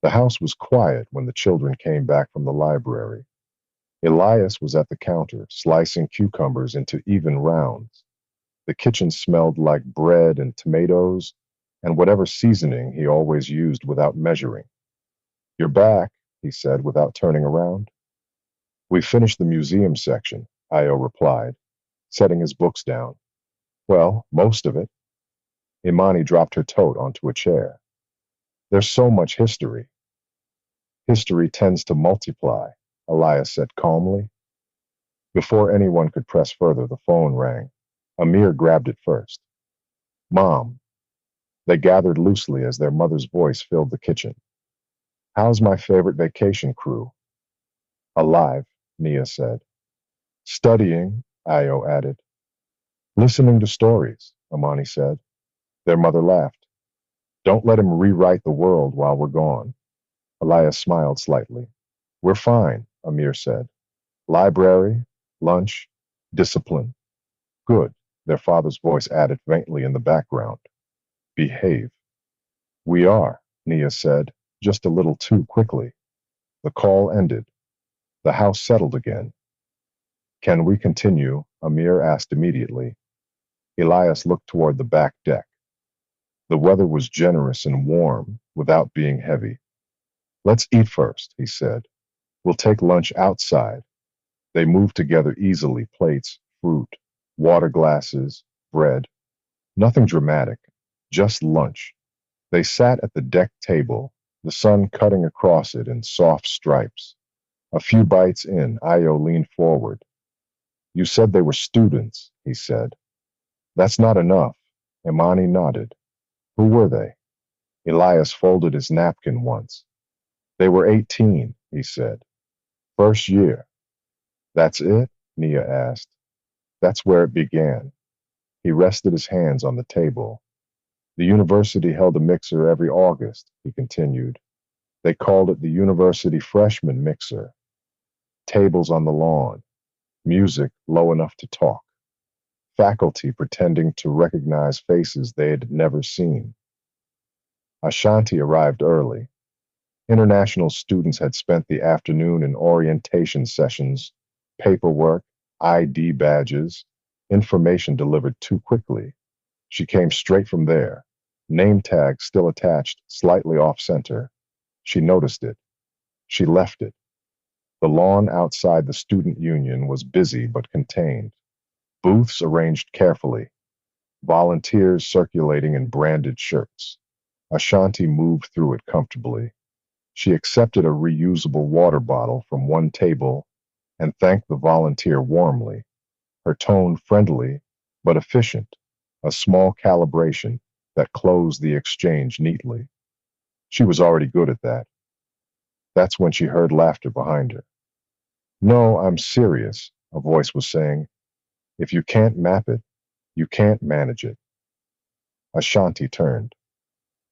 The house was quiet when the children came back from the library. Elias was at the counter, slicing cucumbers into even rounds. The kitchen smelled like bread and tomatoes and whatever seasoning he always used without measuring. "You're back," he said without turning around. "We finished the museum section," Io replied, setting his books down. "Well, most of it." Imani dropped her tote onto a chair. "There's so much history." "History tends to multiply," Elias said calmly. Before anyone could press further, the phone rang. Amir grabbed it first. "Mom." They gathered loosely as their mother's voice filled the kitchen. "How's my favorite vacation crew?" "Alive," Nia said. "Studying," Io added. "Listening to stories," Amani said. Their mother laughed. "Don't let him rewrite the world while we're gone." Elias smiled slightly. "We're fine," Amir said. "Library, lunch, discipline." "Good," their father's voice added faintly in the background. "Behave." "We are," Nia said, just a little too quickly. The call ended. The house settled again. "Can we continue?" Amir asked immediately. Elias looked toward the back deck. The weather was generous and warm, without being heavy. "Let's eat first," he said. "We'll take lunch outside." They moved together easily, plates, fruit, water glasses, bread. Nothing dramatic, just lunch. They sat at the deck table, the sun cutting across it in soft stripes. A few bites in, Io leaned forward. "You said they were students," he said. "That's not enough." Imani nodded. "Who were they?" Elias folded his napkin once. "They were 18, he said. "First year." "That's it?" Nia asked. "That's where it began." He rested his hands on the table. "The university held a mixer every August," he continued. "They called it the University Freshman Mixer. Tables on the lawn, music low enough to talk, faculty pretending to recognize faces they had never seen." Ashanti arrived early. International students had spent the afternoon in orientation sessions, paperwork, ID badges, information delivered too quickly. She came straight from there, name tag still attached slightly off center. She noticed it. She left it. The lawn outside the student union was busy but contained. Booths arranged carefully, volunteers circulating in branded shirts. Ashanti moved through it comfortably. She accepted a reusable water bottle from one table and thanked the volunteer warmly, her tone friendly but efficient, a small calibration that closed the exchange neatly. She was already good at that. That's when she heard laughter behind her. "No, I'm serious," a voice was saying. "If you can't map it, you can't manage it." Ashanti turned.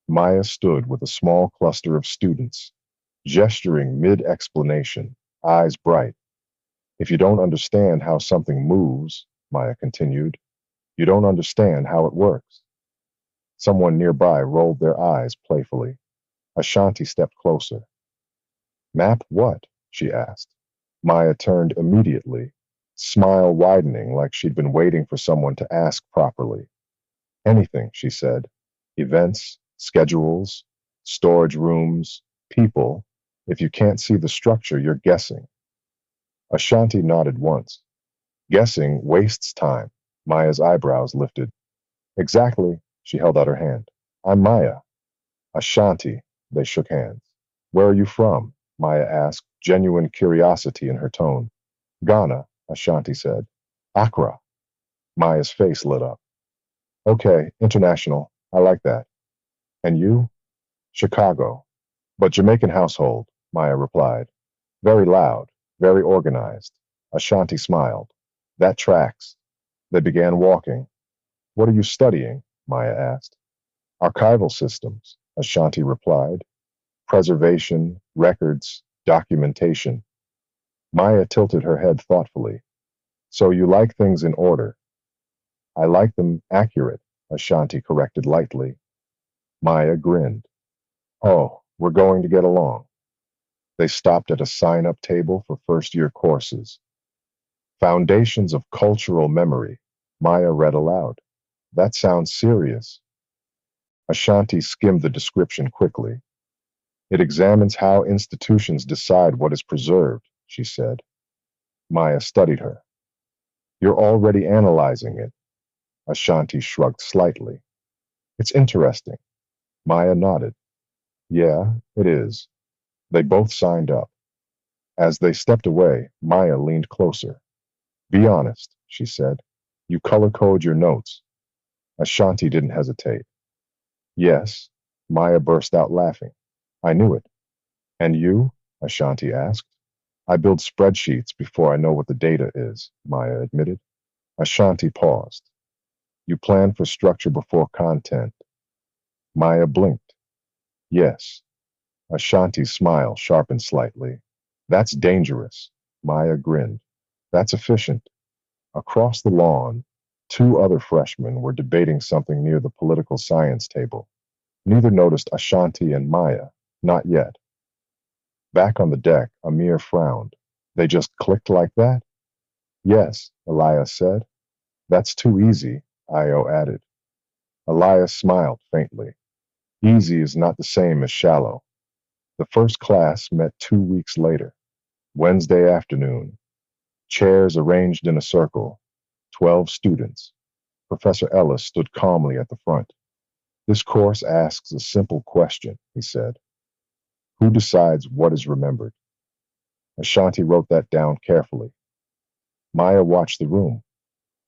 Maya stood with a small cluster of students, gesturing mid-explanation, eyes bright. "If you don't understand how something moves," Maya continued, "you don't understand how it works." Someone nearby rolled their eyes playfully. Ashanti stepped closer. "Map what?" she asked. Maya turned immediately, smile widening like she'd been waiting for someone to ask properly. "Anything," she said. "Events, schedules, storage rooms, people. If you can't see the structure, you're guessing." Ashanti nodded once. "Guessing wastes time." Maya's eyebrows lifted. "Exactly." She held out her hand. "I'm Maya." "Ashanti." They shook hands. "Where are you from?" Maya asked, genuine curiosity in her tone. "Ghana," Ashanti said. "Accra." Maya's face lit up. "Okay, international. I like that. And you?" "Chicago." "But Jamaican household," Maya replied. "Very loud, very organized." Ashanti smiled. "That tracks." They began walking. "What are you studying?" Maya asked. "Archival systems," Ashanti replied. "Preservation, records, documentation." Maya tilted her head thoughtfully. "So you like things in order?" "I like them accurate," Ashanti corrected lightly. Maya grinned. "Oh, We're going to get along. They stopped at a sign-up table for first-year courses. Foundations of Cultural Memory, Maya read aloud. That sounds serious. Ashanti skimmed the description quickly. It examines how institutions decide what is preserved, she said. Maya studied her. You're already analyzing it. Ashanti shrugged slightly. It's interesting. Maya nodded. Yeah, it is. They both signed up. As they stepped away, Maya leaned closer. Be honest, she said. You color code your notes. Ashanti didn't hesitate. Yes. Maya burst out laughing. I knew it. And you? Ashanti asked. I build spreadsheets before I know what the data is, Maya admitted. Ashanti paused. You plan for structure before content. Maya blinked. Yes. Ashanti's smile sharpened slightly. That's dangerous. Maya grinned. That's efficient. Across the lawn, two other freshmen were debating something near the political science table. Neither noticed Ashanti and Maya. Not yet. Back on the deck, Amir frowned. They just clicked like that? Yes, Elias said. That's too easy, Io added. Elias smiled faintly. Easy is not the same as shallow. The first class met 2 weeks later, Wednesday afternoon. Chairs arranged in a circle. 12 students. Professor Ellis stood calmly at the front. This course asks a simple question, he said. Who decides what is remembered? Ashanti wrote that down carefully. Maya watched the room.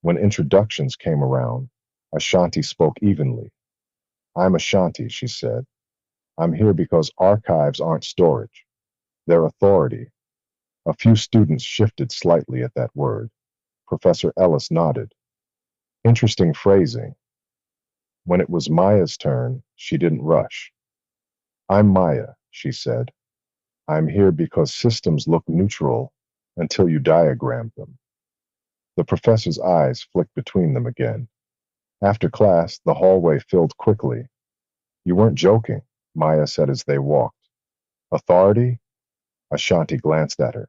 When introductions came around, Ashanti spoke evenly. I'm Ashanti, she said. I'm here because archives aren't storage. They're authority. A few students shifted slightly at that word. Professor Ellis nodded. Interesting phrasing. When it was Maya's turn, she didn't rush. I'm Maya, she said. I'm here because systems look neutral until you diagram them. The professor's eyes flicked between them again. After class, the hallway filled quickly. You weren't joking, Maya said as they walked. Authority? Ashanti glanced at her.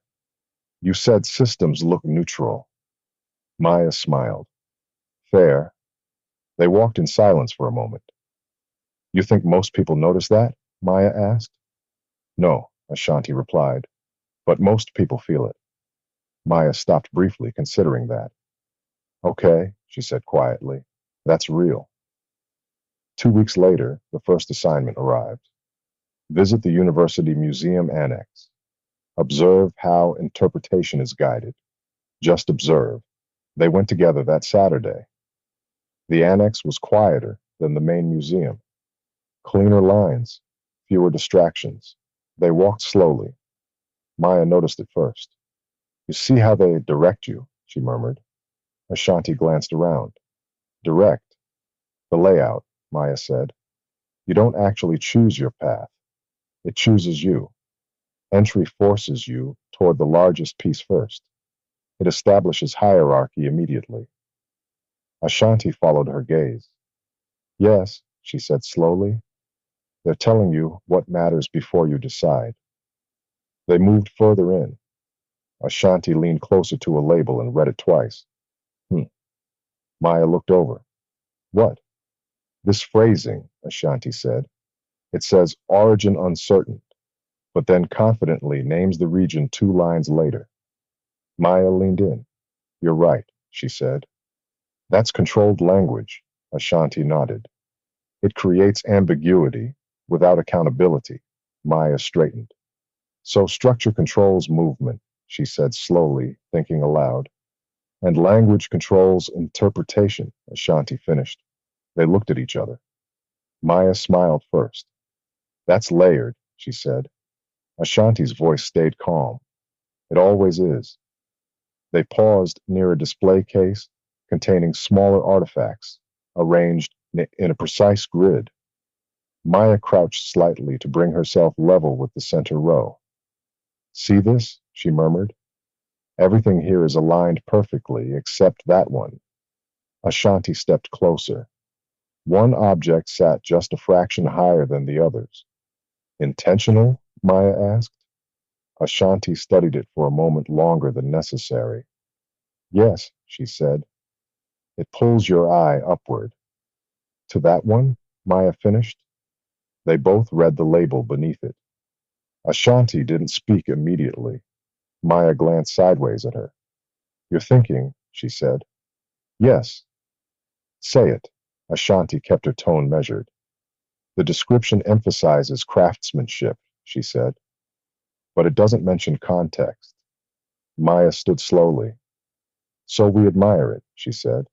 You said systems look neutral. Maya smiled. Fair. They walked in silence for a moment. You think most people notice that? Maya asked. No, Ashanti replied, but most people feel it. Maya stopped briefly, considering that. Okay, she said quietly. That's real. 2 weeks later, the first assignment arrived. Visit the University Museum Annex. Observe how interpretation is guided. Just observe. They went together that Saturday. The annex was quieter than the main museum. Cleaner lines, fewer distractions. They walked slowly. Maya noticed it first. You see how they direct you, she murmured. Ashanti glanced around. Direct. The layout, Maya said. You don't actually choose your path. It chooses you. Entry forces you toward the largest piece first. It establishes hierarchy immediately. Ashanti followed her gaze. Yes, she said slowly. They're telling you what matters before you decide. They moved further in. Ashanti leaned closer to a label and read it twice. Hmm. Maya looked over. What? This phrasing, Ashanti said. It says origin uncertain, but then confidently names the region 2 lines later. Maya leaned in. You're right, she said. That's controlled language, Ashanti nodded. It creates ambiguity without accountability. Maya straightened. So structure controls movement, she said slowly, thinking aloud. And language controls interpretation, Ashanti finished. They looked at each other. Maya smiled first. That's layered, she said. Ashanti's voice stayed calm. It always is. They paused near a display case containing smaller artifacts, arranged in a precise grid. Maya crouched slightly to bring herself level with the center row. See this? She murmured. Everything here is aligned perfectly except that one. Ashanti stepped closer. One object sat just a fraction higher than the others. Intentional? Maya asked. Ashanti studied it for a moment longer than necessary. Yes, she said. It pulls your eye upward. To that one? Maya finished. They both read the label beneath it. Ashanti didn't speak immediately. Maya glanced sideways at her. You're thinking, she said. Yes. Say it. Ashanti kept her tone measured. The description emphasizes craftsmanship, she said, but it doesn't mention context. Maya stood slowly. So we admire it, she said,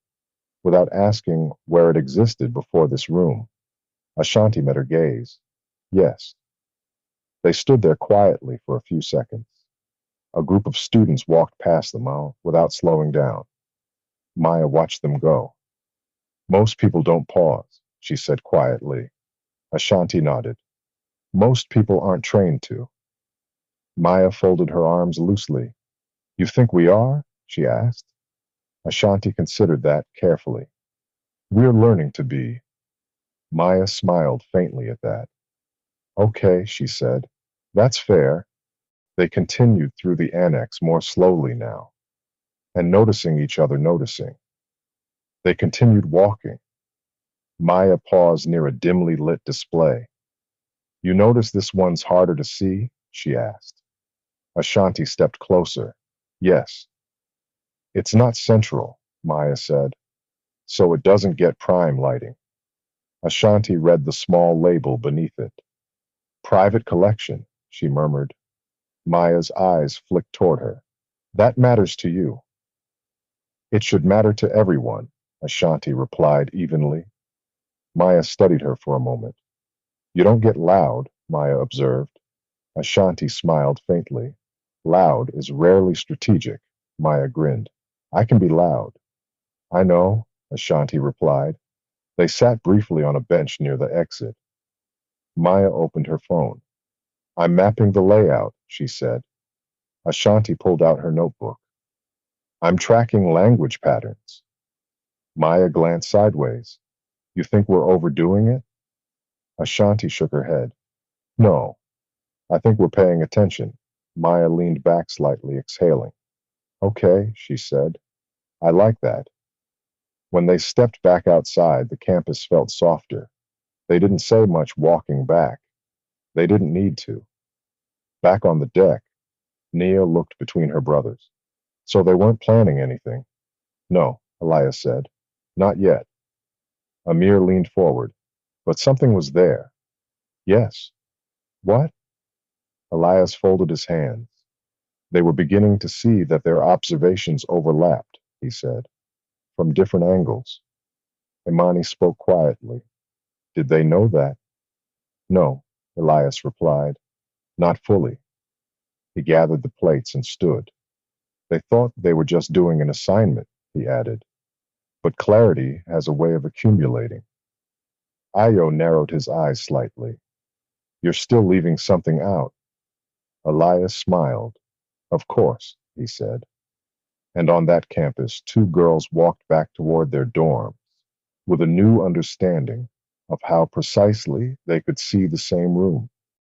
without asking where it existed before this room. Ashanti met her gaze. Yes. They stood there quietly for a few seconds. A group of students walked past them without slowing down. Maya watched them go. Most people don't pause, she said quietly. Ashanti nodded. Most people aren't trained to. Maya folded her arms loosely. You think we are? She asked. Ashanti considered that carefully. We're learning to be. Maya smiled faintly at that. Okay, she said. That's fair. They continued through the annex more slowly now, and noticing each other noticing. They continued walking. Maya paused near a dimly lit display. You notice this one's harder to see? She asked. Ashanti stepped closer. Yes. It's not central, Maya said, so it doesn't get prime lighting. Ashanti read the small label beneath it. Private collection, she murmured. Maya's eyes flicked toward her. That matters to you. It should matter to everyone, Ashanti replied evenly. Maya studied her for a moment. You don't get loud, Maya observed. Ashanti smiled faintly. Loud is rarely strategic, Maya grinned. I can be loud. I know, Ashanti replied. They sat briefly on a bench near the exit. Maya opened her phone. I'm mapping the layout, she said. Ashanti pulled out her notebook. I'm tracking language patterns. Maya glanced sideways. You think we're overdoing it? Ashanti shook her head. No, I think we're paying attention. Maya leaned back slightly, exhaling. Okay, she said. I like that. When they stepped back outside, the campus felt softer. They didn't say much walking back. They didn't need to. Back on the deck, Nia looked between her brothers. So they weren't planning anything. No, Elias said. Not yet. Amir leaned forward. But something was there. Yes. What? Elias folded his hands. They were beginning to see that their observations overlapped, he said, from different angles. Imani spoke quietly. Did they know that? No, Elias replied. Not fully. He gathered the plates and stood. They thought they were just doing an assignment, he added. But clarity has a way of accumulating. Ayo narrowed his eyes slightly. You're still leaving something out. Elias smiled. Of course, he said. And on that campus, two girls walked back toward their dorms with a new understanding of how precisely they could see the same room.